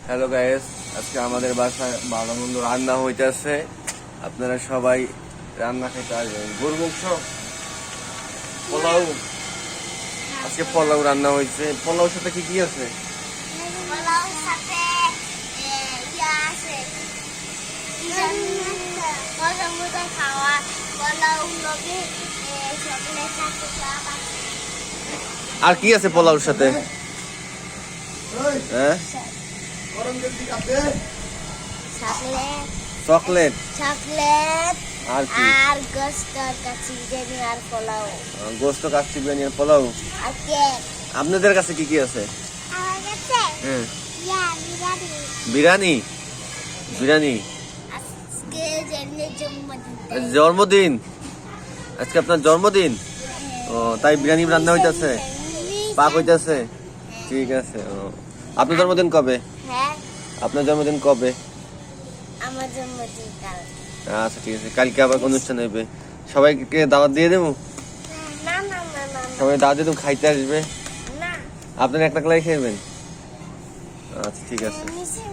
Hello guys, আজকে আমাদের বাসায় ভালো মন্দ রান্না হইতেছে। আপনারা সবাই রান্না খেতে আসবেন। গরুর মাংস, পোলাও। আজকে পোলাও রান্না হয়েছে। পোলাওর সাথে কি কি আছে? পোলাওর সাথে ইয়া আছে মজা মজা খাওয়া পোলাও লগে চকলেট আছে চাপ আছে। আর কি আছে পোলাওর সাথে? হ্যাঁ, চকলেট চকলেট আর কি? আর গোস্ত কাচ্চি বিরিয়ানি আর পোলাও গোস্ত, কাচ্চি বিরিয়ানি আর পোলাও। আর কেক। আপনাদের কাছে কি কি আছে? আমার কাছে হ্যাঁ, ইয়া বিরিয়ানি। বিরিয়ানি। বিরিয়ানি আজকে জেনের জন্মদিন। জন্মদিন, আজকে আপনার জন্মদিন। ও তাই বিরিয়ানি রান্না হইতেছে, পাক হইতেছে। ঠিক আছে। ও আপনার জন্মদিন কবে? হ্যাঁ, আপনার জন্মদিন কবে? আমার জন্মদিন কাল। আচ্ছা ঠিক আছে, কালকে আবার অনুষ্ঠান হইবে। সবাইকে দাওয়াত দিয়ে দেবো। না না না না সবাই দাওয়াত দিয়ে দেবো, খাইতে আসবে। না। আপনারা একটা ক্লাই খাইবেন। আচ্ছা ঠিক আছে। মিশে